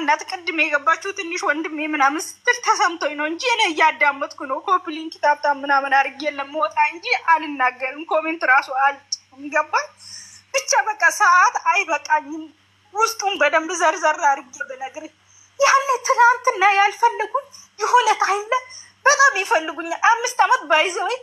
ማናት ቅድም የገባችሁ ትንሽ ወንድሜ ምናምን ስትል ተሰምቶኝ ነው እንጂ እኔ እያዳመጥኩ ነው። ኮፕሊንግ ታብታ ምናምን አድርጌ ለመወጣ እንጂ አልናገርም። ኮሜንት ራሱ አልጭም። ገባኝ ብቻ በቃ ሰዓት አይበቃኝም። ውስጡን በደንብ ዘርዘር አድርጌ ብነግርህ ያኔ ትናንትና ያልፈልጉኝ የሆነ ታይም ላይ በጣም ይፈልጉኛል። 5 ዓመት ባይዘወይ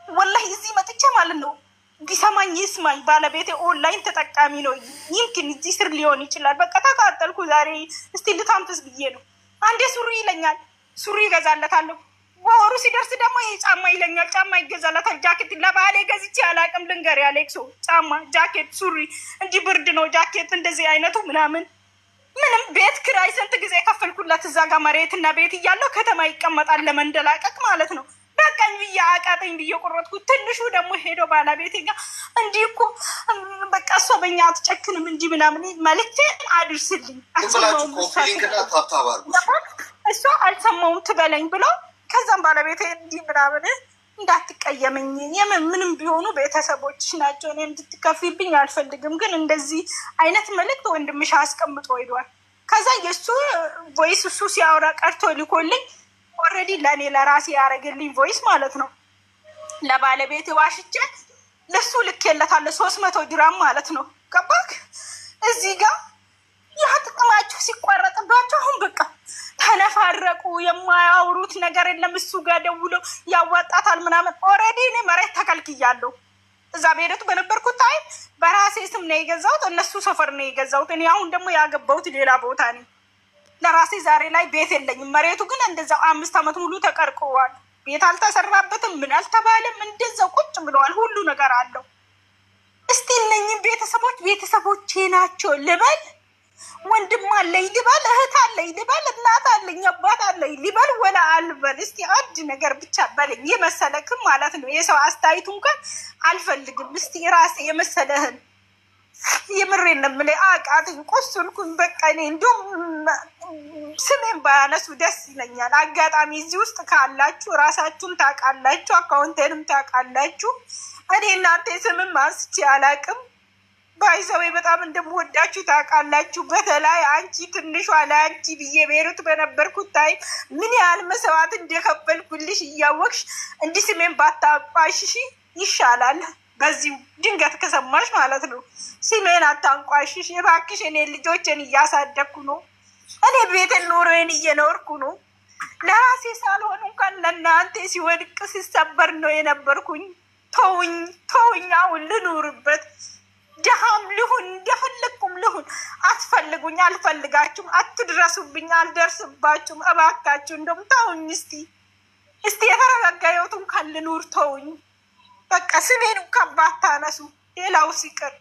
ወላሂ እዚህ መጥቼ ማለት ነው ቢሰማኝ ይስማኝ። ባለቤቴ ኦንላይን ተጠቃሚ ነው። ይምክን እዚህ ስር ሊሆን ይችላል። በቃ ተቃጠልኩ ዛሬ። እስቲ ልታንፍስ ብዬ ነው። አንዴ ሱሪ ይለኛል፣ ሱሪ ይገዛለታለሁ። በወሩ ሲደርስ ደግሞ ይሄ ጫማ ይለኛል፣ ጫማ ይገዛለታል። ጃኬት ለባሌ ገዝቼ አላቅም። ልንገር ያሌክሶ ጫማ፣ ጃኬት፣ ሱሪ እንዲህ ብርድ ነው ጃኬት እንደዚህ አይነቱ ምናምን ምንም ቤት ክራይ ስንት ጊዜ ከፈልኩላት እዛ ጋር መሬትና ቤት እያለው ከተማ ይቀመጣል ለመንደላቀቅ ማለት ነው። በቃኝ ብዬ አቃጠኝ ብዬ ቆረጥኩት። ትንሹ ደግሞ ሄዶ ባለቤቴ ጋር እንዲህ እኮ በቃ እሷ በኛ አትጨክንም እንጂ ምናምን መልዕክቴን አድርስልኝ እሷ አልሰማውም ትበለኝ ብሎ ከዛም ባለቤቴ እንዲህ ምናምን እንዳትቀየመኝ ምንም ቢሆኑ ቤተሰቦችሽ ናቸው። እኔ እንድትከፊብኝ አልፈልግም። ግን እንደዚህ አይነት መልዕክት ወንድምሽ አስቀምጦ ሄዷል። ከዛ የእሱ ቮይስ እሱ ሲያወራ ቀርቶ ልኮልኝ ኦልሬዲ ለእኔ ለራሴ ያደረግልኝ ቮይስ ማለት ነው። ለባለቤት ዋሽቼ ለሱ ልኬለታለሁ 300 ድራም ማለት ነው። ገባክ? እዚህ ጋር ያ ጥቅማቸው ሲቋረጥባቸው አሁን በቃ ተነፋረቁ። የማያወሩት ነገር የለም። እሱ ጋር ደውለው ያዋጣታል ምናምን። ኦልሬዲ እኔ መሬት ተከልክያለሁ። እዛ ቤቱ በነበርኩት ታይም በራሴ ስም ነው የገዛሁት፣ እነሱ ሰፈር ነው የገዛሁት። እኔ አሁን ደግሞ ያገባሁት ሌላ ቦታ ነው። ለራሴ ዛሬ ላይ ቤት የለኝም። መሬቱ ግን እንደዛው 5 ዓመት ሙሉ ተቀርቅሯል። ቤት አልተሰራበትም፣ ምን አልተባለም። እንደዛው ቁጭ ብለዋል። ሁሉ ነገር አለው። እስቲ እነኝም ቤተሰቦቼ ናቸው ልበል? ወንድም አለኝ ልበል? እህት አለኝ ልበል? እናት አለኝ አባት አለኝ ልበል? ወላ አልበል? እስቲ አንድ ነገር ብቻ በለኝ። የመሰለክም ማለት ነው። የሰው አስተያየቱ እንኳን አልፈልግም። እስቲ ራሴ የመሰለህን የምሬን ነው የምልህ። አቃተኝ፣ ቆሰልኩኝ። በቃ እኔ እንደውም ስሜን ባያነሱ ደስ ይለኛል። አጋጣሚ እዚህ ውስጥ ካላችሁ ራሳችሁን ታውቃላችሁ፣ አካውንቴንም ታውቃላችሁ። እኔ እናንተ ስምም አንስቼ አላውቅም። ባይዘዌ በጣም እንደምወዳችሁ ታውቃላችሁ። በተለይ አንቺ ትንሿ ለአንቺ ብዬ ቤሩት በነበርኩት ታይም ምን ያህል መስዋዕት እንደከፈልኩልሽ እያወቅሽ እንዲህ ስሜን ባታቋሽሽ ይሻላል። በዚሁ ድንገት ከሰማሽ ማለት ነው። ስሜን አታንቋሽሽ እባክሽ። እኔ ልጆችን እያሳደግኩ ነው። እኔ ቤትን ኑሮዬን እየኖርኩ ነው። ለራሴ ሳልሆን እንኳን ለእናንተ ሲወድቅ ሲሰበር ነው የነበርኩኝ። ተውኝ፣ አሁን ልኑርበት። ደሃም ልሁን እንደፈለግኩም ልሁን። አትፈልጉኝ፣ አልፈልጋችሁም። አትድረሱብኝ፣ አልደርስባችሁም። እባካችሁ እንደውም ተውኝ። እስቲ የተረጋጋ ህይወቱን ካልኑር ተውኝ። በቃ ስሜን እንኳን ባታነሱ፣ ሌላው ሲቀር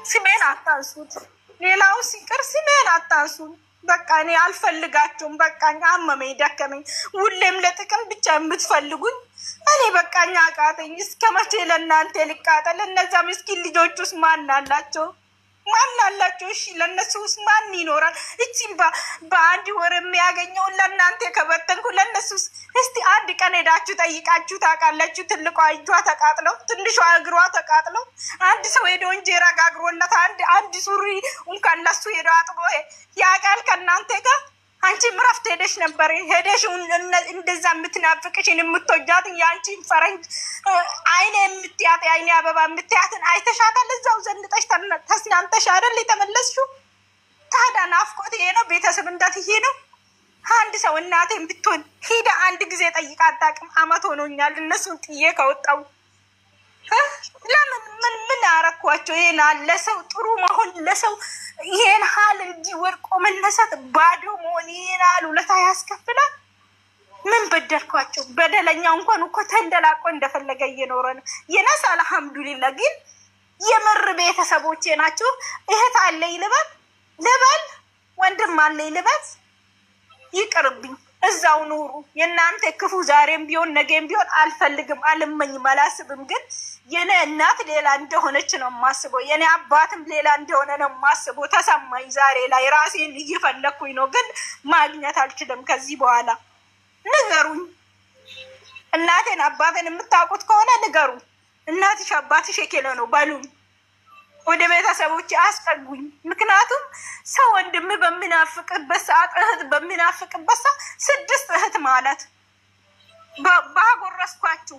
ስሜን አታንሱት። ሌላው ሲቀር ስሜን አታንሱን። በቃ እኔ አልፈልጋችሁም። በቃ አመመኝ፣ ደከመኝ። ሁሌም ለጥቅም ብቻ የምትፈልጉኝ እኔ በቃኝ፣ አቃተኝ። እስከ መቼ ለእናንተ ልቃጠል? እነዛ ምስኪን ልጆች ውስጥ ማን አላቸው? እሺ ለእነሱ ውስጥ ማን ይኖራል? እቺም በአንድ ወር የሚያገኘውን ለእናንተ ከበተንኩ ለእነሱ ውስጥ እስቲ አንድ ቀን ሄዳችሁ ጠይቃችሁ ታውቃላችሁ? ትልቋ እጇ ተቃጥለው፣ ትንሿ እግሯ ተቃጥለው፣ አንድ ሰው ሄዶ እንጀራ ጋግሮለት አንድ ሱሪ እንኳን ለሱ ሄዶ አጥቦ ያውቃል ከእናንተ ጋር? አንቺ ምረፍት ሄደሽ ነበር። ሄደሽ እንደዛ የምትናፍቅሽን የምትወጃትን የአንቺን ፈረንጅ አይኔ የምትያት አይኔ አበባ የምትያትን አይተሻታል። እዛው ዘንጠሽ ተስናንተሽ አይደል የተመለስሽው? ታዲያ ናፍቆት ይሄ ነው? ቤተሰብ እንዳት ይሄ ነው? አንድ ሰው እናቴን ብትሆን ሂደ አንድ ጊዜ ጠይቃ አታውቅም። 1 ዓመት ሆኖኛል እነሱን ጥዬ ከወጣው። ለምን ምን አረኳቸው? ይሄን ለሰው ጥሩ መሆን ለሰው ይሄን ሀል እንዲወርቆ መነሳት ባዶ መሆን ይሄን ሀል ውለታ ያስከፍላል። ምን በደልኳቸው? በደለኛው እንኳን እኮ ተንደላቆ እንደፈለገ እየኖረ ነው። የነስ አልሐምዱሊላ። ግን የምር ቤተሰቦቼ ናቸው። እህት አለኝ ልበል፣ ወንድም አለኝ ልበል፣ ይቅርብኝ። እዛው ኑሩ። የእናንተ ክፉ ዛሬም ቢሆን ነገም ቢሆን አልፈልግም፣ አልመኝም፣ አላስብም። ግን የኔ እናት ሌላ እንደሆነች ነው የማስበው። የኔ አባትም ሌላ እንደሆነ ነው የማስበው። ተሰማኝ ዛሬ ላይ ራሴን እየፈለኩኝ ነው፣ ግን ማግኘት አልችልም። ከዚህ በኋላ ንገሩኝ። እናቴን አባቴን የምታውቁት ከሆነ ንገሩ። እናትሽ አባትሽ የኬለ ነው በሉኝ። ወደ ቤተሰቦች አስጠጉኝ። ምክንያቱም ሰው ወንድም በሚናፍቅበት ሰዓት እህት በሚናፍቅበት ሰዓት 6 እህት ማለት ባጎረስኳችሁ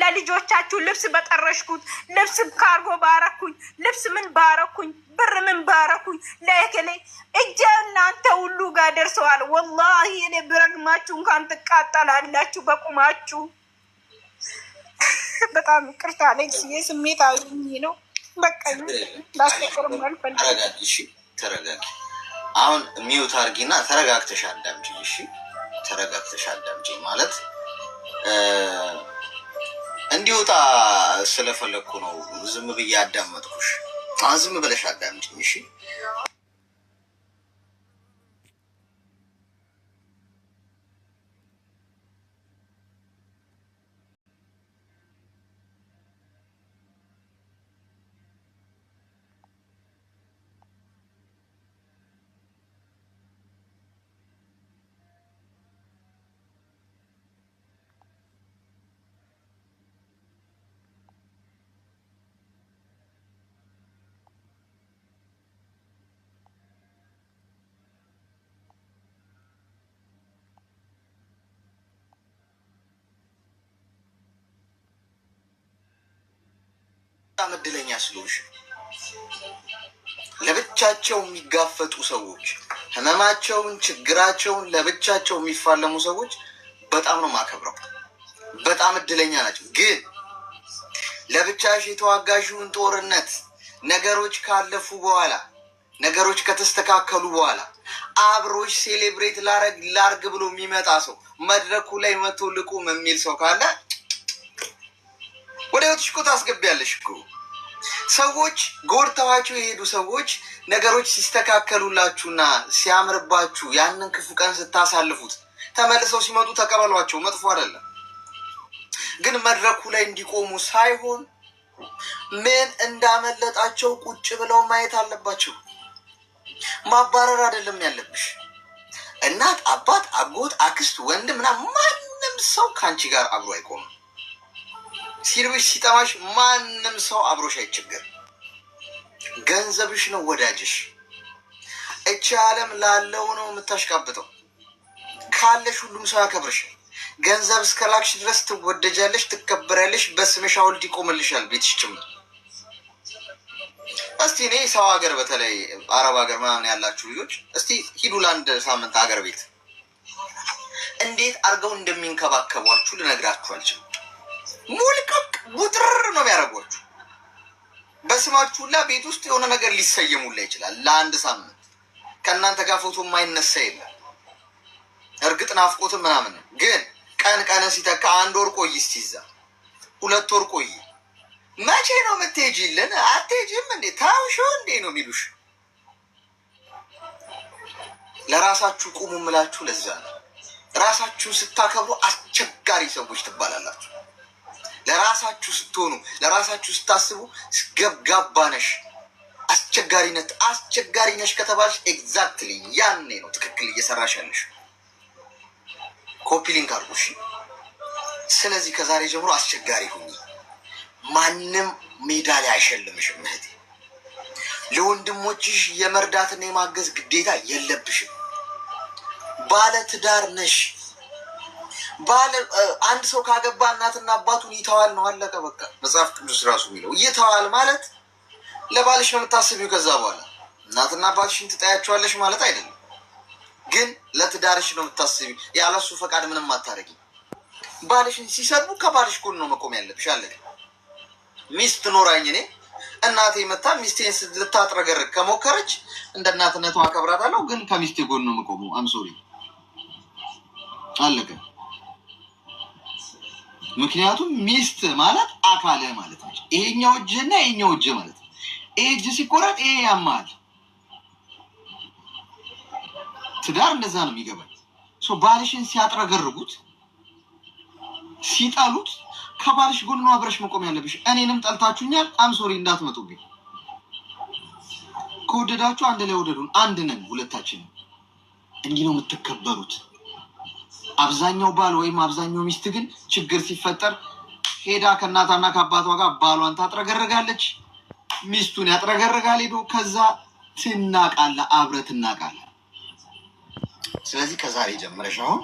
ለልጆቻችሁ ልብስ በጠረሽኩት ልብስ ካርጎ ባረኩኝ ልብስ ምን ባረኩኝ ብር ምን ባረኩኝ ለእከሌ እጄ እናንተ ሁሉ ጋር ደርሰዋል። ወላሂ እኔ ብረግማችሁ እንኳን ትቃጠላላችሁ በቁማችሁ። በጣም ይቅርታ ለዚህ ስሜታዊ ነው። በቃ ላስተቀርም አልፈልግም። እሺ ተረጋጊ። አሁን ሚውት አድርጊና ተረጋግተሽ አዳምጪኝ። እሺ ተረጋግተሽ አዳምጪኝ ማለት እንዲወጣ ስለፈለኩ ነው። ዝም ብዬ አዳመጥኩሽ። ዝም ብለሽ አዳምጪኝ እሺ። እድለኛ ስለሆንሽ ለብቻቸው የሚጋፈጡ ሰዎች ህመማቸውን ችግራቸውን ለብቻቸው የሚፋለሙ ሰዎች በጣም ነው ማከብረው። በጣም እድለኛ ናቸው። ግን ለብቻሽ የተዋጋሽውን ጦርነት ነገሮች ካለፉ በኋላ ነገሮች ከተስተካከሉ በኋላ አብሮሽ ሴሌብሬት ላርግ ብሎ የሚመጣ ሰው መድረኩ ላይ መቶ ልቁም የሚል ሰው ካለ ወደ ህይወትሽ እኮ ታስገቢያለሽ እኮ። ሰዎች ጎድተዋቸው የሄዱ ሰዎች ነገሮች ሲስተካከሉላችሁና ሲያምርባችሁ ያንን ክፉ ቀን ስታሳልፉት ተመልሰው ሲመጡ ተቀበሏቸው። መጥፎ አይደለም። ግን መድረኩ ላይ እንዲቆሙ ሳይሆን ምን እንዳመለጣቸው ቁጭ ብለው ማየት አለባቸው። ማባረር አይደለም ያለብሽ። እናት፣ አባት፣ አጎት፣ አክስት፣ ወንድም ምናምን ማንም ሰው ከአንቺ ጋር አብሮ አይቆምም። ሲርብሽ ሲጠማሽ ማንም ሰው አብሮሽ አይቸገር። ገንዘብሽ ነው ወዳጅሽ። እቺ ዓለም ላለው ነው የምታሽቃብጠው። ካለሽ ሁሉም ሰው ያከብርሻል። ገንዘብ እስከ ላክሽ ድረስ ትወደጃለሽ፣ ትከበሪያለሽ። በስምሽ ሐውልት ይቆምልሻል ቤትሽ ጭምር። እስቲ እኔ ሰው ሀገር በተለይ አረብ ሀገር ምናምን ያላችሁ ልጆች እስቲ ሂዱ ለአንድ ሳምንት ሀገር ቤት እንዴት አድርገው እንደሚንከባከቧችሁ ልነግራችሁ አልችልም። ሙልቀቅ ውጥር ነው የሚያደርጓችሁ። በስማችሁ ሁላ ቤት ውስጥ የሆነ ነገር ሊሰየሙላ ይችላል። ለአንድ ሳምንት ከእናንተ ጋር ፎቶ የማይነሳ የለም። እርግጥ ናፍቆትም ምናምን ነው። ግን ቀን ሲተካ 1 ወር ቆይ እስቲ እዛ 2 ወር ቆይ። መቼ ነው የምትሄጂልን? አትሄጂም እንዴ? ታውሾ እንዴ ነው የሚሉሽ። ለራሳችሁ ቁሙ ምላችሁ ለዛ ነው። ራሳችሁን ስታከብሩ አስቸጋሪ ሰዎች ትባላላችሁ። ለራሳችሁ ስትሆኑ ለራሳችሁ ስታስቡ ገብጋባ ነሽ። አስቸጋሪ ነሽ ከተባልሽ ኤግዛክትሊ ያኔ ነው ትክክል እየሰራሽ ያለሽ። ኮፒ ሊንክ አድርጉሽ። ስለዚህ ከዛሬ ጀምሮ አስቸጋሪ ሁኚ። ማንም ሜዳሊያ አይሸልምሽም እህቴ። ለወንድሞችሽ የመርዳትና የማገዝ ግዴታ የለብሽም። ባለ ትዳር ነሽ። አንድ ሰው ካገባ እናትና አባቱን ይተዋል ነው፣ አለቀ በቃ። መጽሐፍ ቅዱስ ራሱ የሚለው ይተዋል ማለት ለባልሽ ነው የምታስቢው። ከዛ በኋላ እናትና አባትሽን ትጠያቸዋለሽ ማለት አይደለም። ግን ለትዳርሽ ነው የምታስቢው። ያለሱ ፈቃድ ምንም አታደርጊ። ባልሽን ሲሰድቡ ከባልሽ ጎን ነው መቆም ያለብሽ። አለቀ። ሚስት ኖራኝ እኔ እናቴ መታ ሚስቴን ልታጥረገርግ ከሞከረች እንደ እናትነቷ አከብራታለሁ። ግን ከሚስቴ ጎን ነው መቆሙ። አምሶሪ አለቀ። ምክንያቱም ሚስት ማለት አካልህ ማለት ነው። ይሄኛው እጅና ይሄኛው እጅ ማለት ነው። ይሄ እጅ ሲቆረጥ ይሄ ያማል። ትዳር እንደዛ ነው የሚገባኝ። ባልሽን ሲያጥረገርጉት ሲጠሉት ከባልሽ ጎን ነው አብረሽ መቆም ያለብሽ። እኔንም ጠልታችሁኛል፣ አምሶሪ እንዳትመጡብኝ። ከወደዳችሁ አንድ ላይ ወደዱን። አንድ ነን ሁለታችንም። እንዲህ ነው የምትከበሩት። አብዛኛው ባል ወይም አብዛኛው ሚስት ግን ችግር ሲፈጠር ሄዳ ከእናቷና ከአባቷ ጋር ባሏን ታጥረገረጋለች። ሚስቱን ያጥረገርጋል ሄዶ ከዛ ትናቃለ አብረት እናቃለ። ስለዚህ ከዛሬ ጀምረሽ አሁን